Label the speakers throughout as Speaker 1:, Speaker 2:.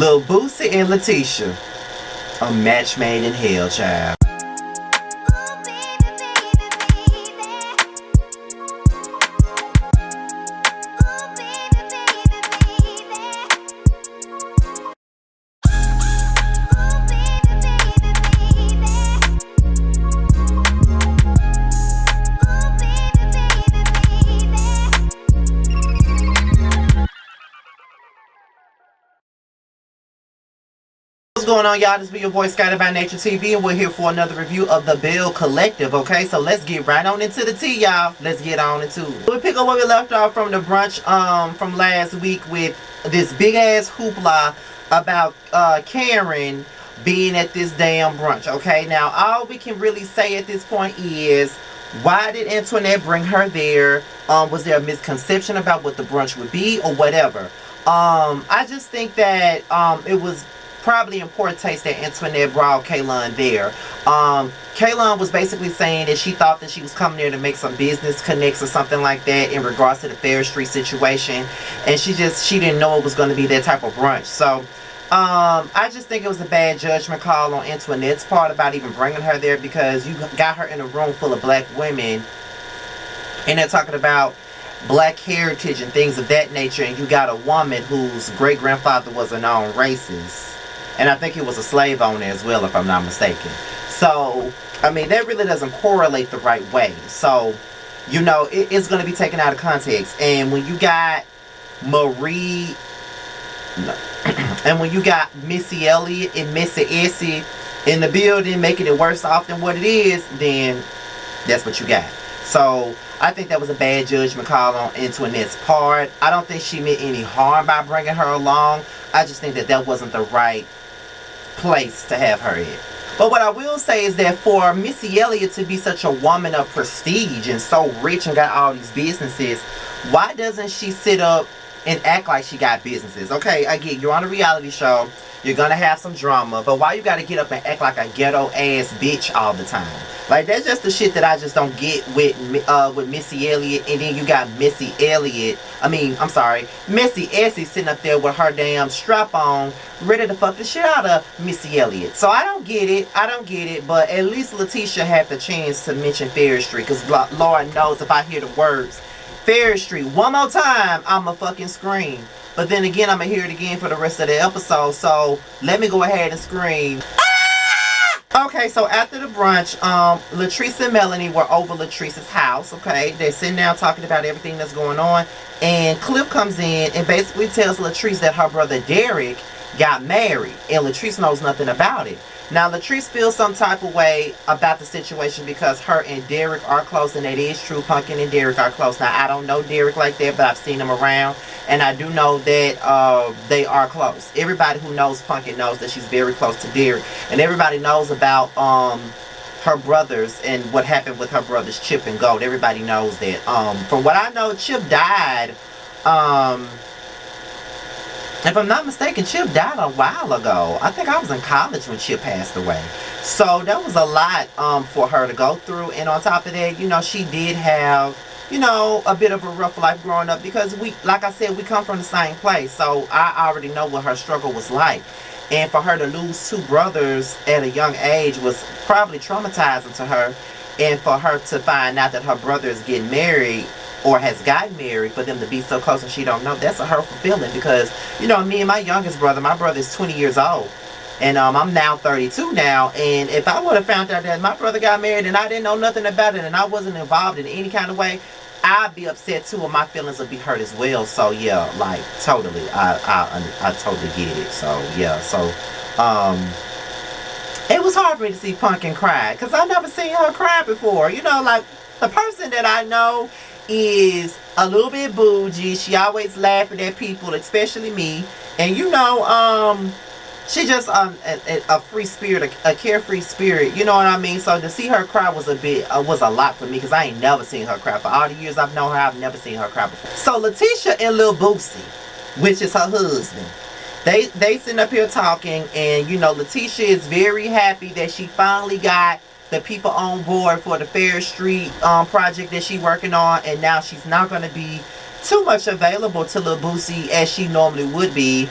Speaker 1: Lil Boosie and Letitia. A match made in hell, child. What's going on, y'all? This be your boy Scotty by Nature TV, and we're here for another review of the Belle Collective. Okay, so let's get right on into the tea, y'all. Let's get on into it. We pick up where we left off from the brunch from last week with this big ass hoopla about Karen being at this damn brunch. Okay, now all we can really say at this point is, why did Antoinette bring her there? Was there a misconception about what the brunch would be or whatever? I just think that it was probably in poor taste that Antoinette brought Kaylon there. Kaylon was basically saying that she thought that she was coming there to make some business connects or something like that in regards to the Fair Street situation, and she didn't know it was going to be that type of brunch. So I just think it was a bad judgment call on Antoinette's part about even bringing her there, because you got her in a room full of black women and they're talking about black heritage and things of that nature, and you got a woman whose great-grandfather was a known racist. And I think he was a slave owner as well, if I'm not mistaken. So, I mean, that really doesn't correlate the right way. So, you know, it's going to be taken out of context. And when you got Marie, and when you got Missy Elliott and Missy Essie in the building making it worse off than what it is, then that's what you got. So, I think that was a bad judgment call on Antoinette's part. I don't think she meant any harm by bringing her along. I just think that that wasn't the right place to have her in. But what I will say is that for Missy Elliott to be such a woman of prestige and so rich and got all these businesses, why doesn't she sit up and act like she got businesses? Okay, again, you're on a reality show, you're gonna have some drama, but why you gotta get up and act like a ghetto ass bitch all the time? Like, that's just the shit that I just don't get with Missy Elliott. And then you got Missy Essie sitting up there with her damn strap on, ready to fuck the shit out of Missy Elliott. So I don't get it, but at least Letitia had the chance to mention Fair Street, because Lord knows if I hear the words Fair Street one more time, I'ma fucking scream. But then again, I'm gonna hear it again for the rest of the episode, so let me go ahead and scream. Okay, so after the brunch, Latrice and Melanie were over Latrice's house. Okay, they're sitting down talking about everything that's going on, and Cliff comes in and basically tells Latrice that her brother Derek got married, and Latrice knows nothing about it. Now, Latrice feels some type of way about the situation because her and Derek are close, and it is true, Pumpkin and Derek are close. Now, I don't know Derek like that, but I've seen him around, and I do know that they are close. Everybody who knows Pumpkin knows that she's very close to Derek, and everybody knows about her brothers and what happened with her brothers Chip and Gold. Everybody knows that. From what I know, Chip died. If I'm not mistaken, Chip died a while ago. I think I was in college when Chip passed away. So that was a lot for her to go through. And on top of that, you know, she did have, you know, a bit of a rough life growing up, because we, like I said, we come from the same place. So I already know what her struggle was like. And for her to lose two brothers at a young age was probably traumatizing to her. And for her to find out that her brother is getting married, or has gotten married, for them to be so close and she don't know, that's a hurtful feeling. Because, you know, me and my youngest brother, my brother is 20 years old, and I'm now 32 now, and if I would have found out that my brother got married and I didn't know nothing about it and I wasn't involved in any kind of way, I'd be upset too, and my feelings would be hurt as well. So yeah, like, totally, I totally get it. So yeah, so it was hard for me to see Pumpkin cry, because I never seen her cry before. You know, like, the person that I know is a little bit bougie. She always laughing at people, especially me. And you know, she just a free spirit, a carefree spirit. You know what I mean? So to see her cry was a lot for me, because I ain't never seen her cry. For all the years I've known her, I've never seen her cry before. So Letitia and Lil Boosie, which is her husband, they sitting up here talking, and you know, Letitia is very happy that she finally got the people on board for the Fair Street project that she's working on, and now she's not going to be too much available to Lil Boosie as she normally would be.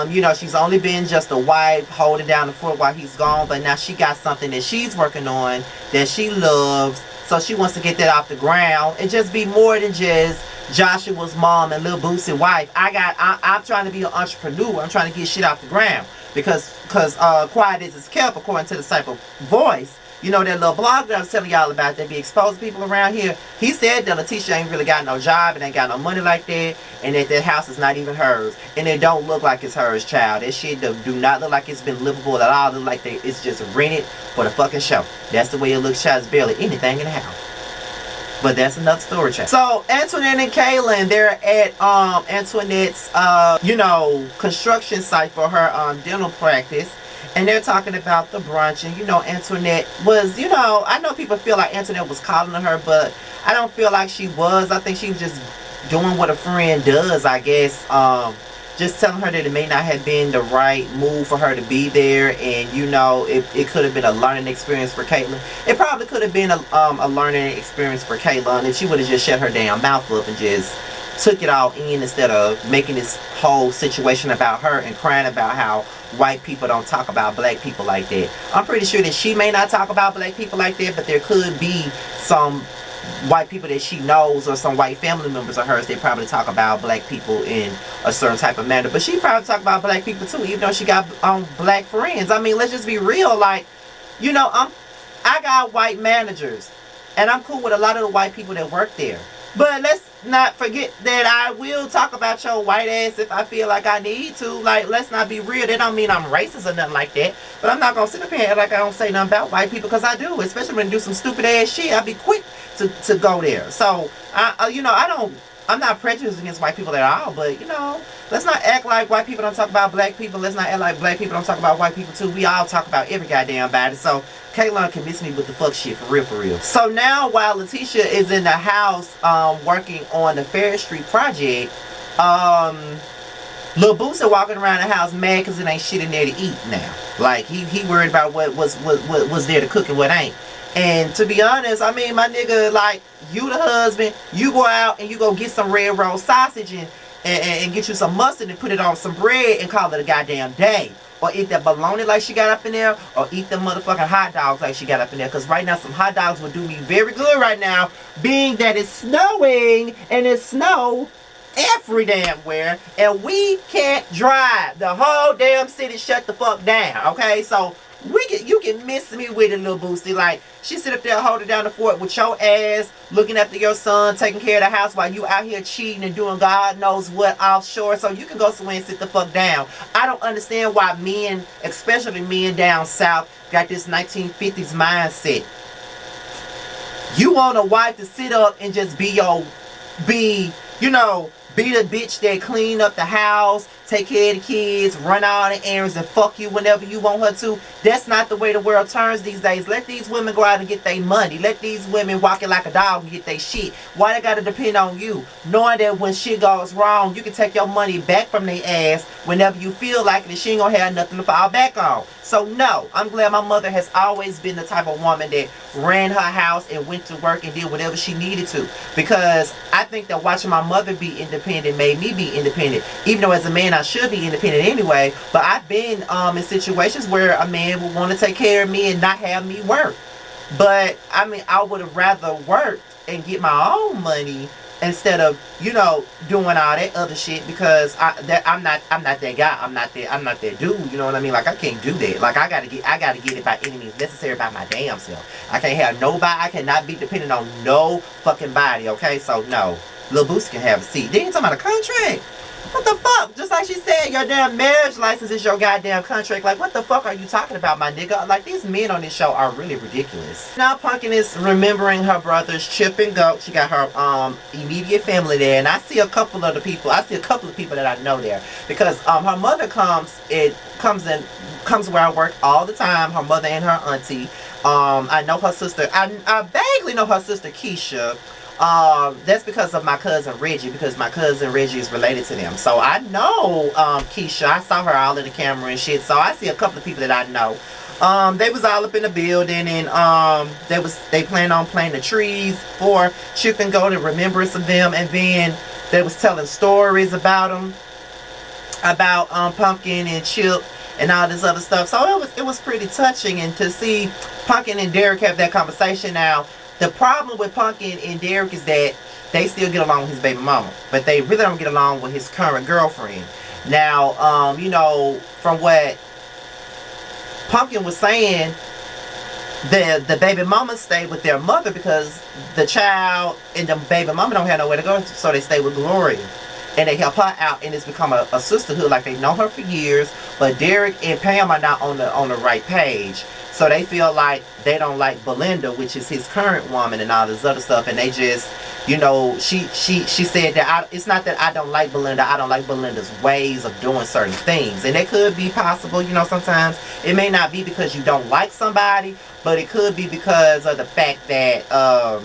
Speaker 1: You know, she's only been just a wife holding down the fort while he's gone, but now she got something that she's working on that she loves, so she wants to get that off the ground and just be more than just Joshua's mom and Lil Boosie's wife. I'm trying to be an entrepreneur. I'm trying to get shit off the ground because quiet as it's kept, according to the type of voice. You know, that little blog that I was telling y'all about that be exposing people around here, he said that Letitia ain't really got no job and ain't got no money like that, and that house is not even hers, and it don't look like it's hers, child. That shit do not look like it's been livable at all. It look like it's just rented for the fucking show. That's the way it looks, child. It's barely anything in the house. But that's another story, child. So Antoinette and Kaylin, they're at Antoinette's you know, construction site for her dental practice. And they're talking about the brunch. And, you know, Antoinette was, you know, I know people feel like Antoinette was calling her, but I don't feel like she was. I think she was just doing what a friend does, I guess. Just telling her that it may not have been the right move for her to be there. And, you know, it could have been a learning experience for Caitlyn. It probably could have been a learning experience for Caitlyn if she would have just shut her damn mouth up and just took it all in instead of making this whole situation about her and crying about how white people don't talk about black people like that. I'm pretty sure that she may not talk about black people like that, but there could be some white people that she knows or some white family members of hers. They probably talk about black people in a certain type of manner, but she probably talk about black people too, even though she got black friends. I mean, let's just be real. Like, you know, I got white managers and I'm cool with a lot of the white people that work there. But let's not forget that I will talk about your white ass if I feel like I need to. Like, let's not be real. That don't mean I'm racist or nothing like that. But I'm not going to sit up here and act like I don't say nothing about white people, because I do. Especially when they do some stupid ass shit. I'll be quick to go there. So, you know, I'm not prejudiced against white people at all. But, you know, let's not act like white people don't talk about black people. Let's not act like black people don't talk about white people too. We all talk about every goddamn body. So, Kaylin convinced me with the fuck shit, for real, for real. So now, while Letitia is in the house working on the Fair Street project, Lil Boosie walking around the house mad because it ain't shit in there to eat now. Like, he worried about what was there to cook and what ain't. And to be honest, I mean, my nigga, like, you the husband, you go out and you go get some red roll sausage and get you some mustard and put it on some bread and call it a goddamn day. Or eat that bologna like she got up in there, or eat the motherfucking hot dogs like she got up in there. Because right now, some hot dogs would do me very good right now, being that it's snowing, and it's snow every damn where, and we can't drive. The whole damn city shut the fuck down, okay? So, you can miss me with it, Lil Boosie. Like, she sit up there holding down the fort with your ass, looking after your son, taking care of the house while you out here cheating and doing God knows what offshore. So you can go somewhere and sit the fuck down. I don't understand why men, especially men down south, got this 1950s mindset. You want a wife to sit up and just be the bitch that clean up the house, take care of the kids, run all the errands, and fuck you whenever you want her to. That's not the way the world turns these days. Let these women go out and get their money. Let these women walk it like a dog and get their shit. Why they gotta depend on you? Knowing that when shit goes wrong, you can take your money back from their ass whenever you feel like it, and she ain't gonna have nothing to fall back on. So no, I'm glad my mother has always been the type of woman that ran her house and went to work and did whatever she needed to. Because I think that watching my mother be independent made me be independent. Even though as a man I should be independent anyway. But I've been in situations where a man would want to take care of me and not have me work. But I mean, I would have rather worked and get my own money instead of, you know, doing all that other shit, because I'm not that guy. I'm not that dude. You know what I mean? Like, I can't do that. Like, I gotta get it by any means necessary by my damn self. I can't have nobody. I cannot be dependent on no fucking body. Okay, so no, Lil Boosie can have a seat. They ain't talking about a contract. What the fuck? Just like she said, your damn marriage license is your goddamn contract. Like, what the fuck are you talking about, my nigga? Like, these men on this show are really ridiculous. Now, Pumpkin is remembering her brothers Chip and Goat. She got her immediate family there, and I see a couple of people that I know there, because her mother comes where I work all the time. Her mother and her auntie. I know her sister. I vaguely know her sister Keisha. That's because of my cousin Reggie, because my cousin Reggie is related to them. So I know Keisha. I saw her all in the camera and shit. So I see a couple of people that I know. They was all up in the building, and they planned on planting the trees for Chip and Goat in remembrance of them. And then They was telling stories about him, about Pumpkin and Chip and all this other stuff. So it was pretty touching, and to see Pumpkin and Derek have that conversation. Now, the problem with Pumpkin and Derek is that they still get along with his baby mama, but they really don't get along with his current girlfriend. Now, you know, from what Pumpkin was saying, the baby mama stayed with their mother because the child and the baby mama don't have nowhere to go, so they stay with Gloria. And they help her out, and it's become a sisterhood. Like, they've known her for years, but Derek and Pam are not on the right page. So they feel like they don't like Belinda, which is his current woman, and all this other stuff. And they just, you know, she said that it's not that I don't like Belinda. I don't like Belinda's ways of doing certain things. And it could be possible, you know, sometimes it may not be because you don't like somebody, but it could be because of the fact that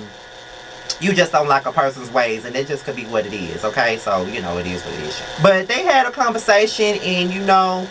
Speaker 1: you just don't like a person's ways, and it just could be what it is, okay? So, you know, it is what it is. But they had a conversation, and, you know,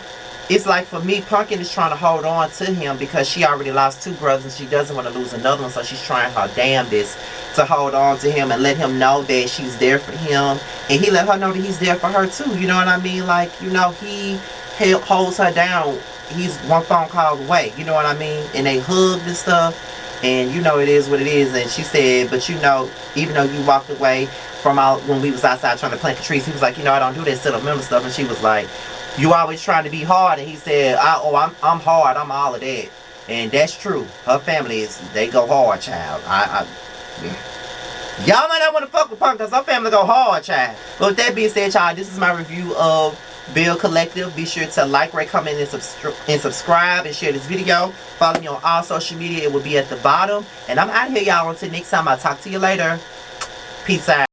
Speaker 1: it's like, for me, Pumpkin is trying to hold on to him because she already lost 2 brothers, and she doesn't want to lose another one, so she's trying her damnedest to hold on to him and let him know that she's there for him, and he let her know that he's there for her, too, you know what I mean? Like, you know, he holds her down. He's one phone call away, you know what I mean? And they hugged and stuff. And you know, it is what it is. And she said, but you know, even though you walked away from out when we was outside trying to plant Latrice, he was like, you know, I don't do that sentimental stuff. And she was like, you always trying to be hard. And he said, I'm hard. I'm all of that. And that's true. Her family they go hard, child. Y'all might not want to fuck with Punk because her family go hard, child. But with that being said, child, this is my review of Belle Collective. Be sure to like, rate, comment, and subscribe, and share this video. Follow me on all social media. It will be at the bottom. And I'm out here, y'all. Until next time, I'll talk to you later. Peace out.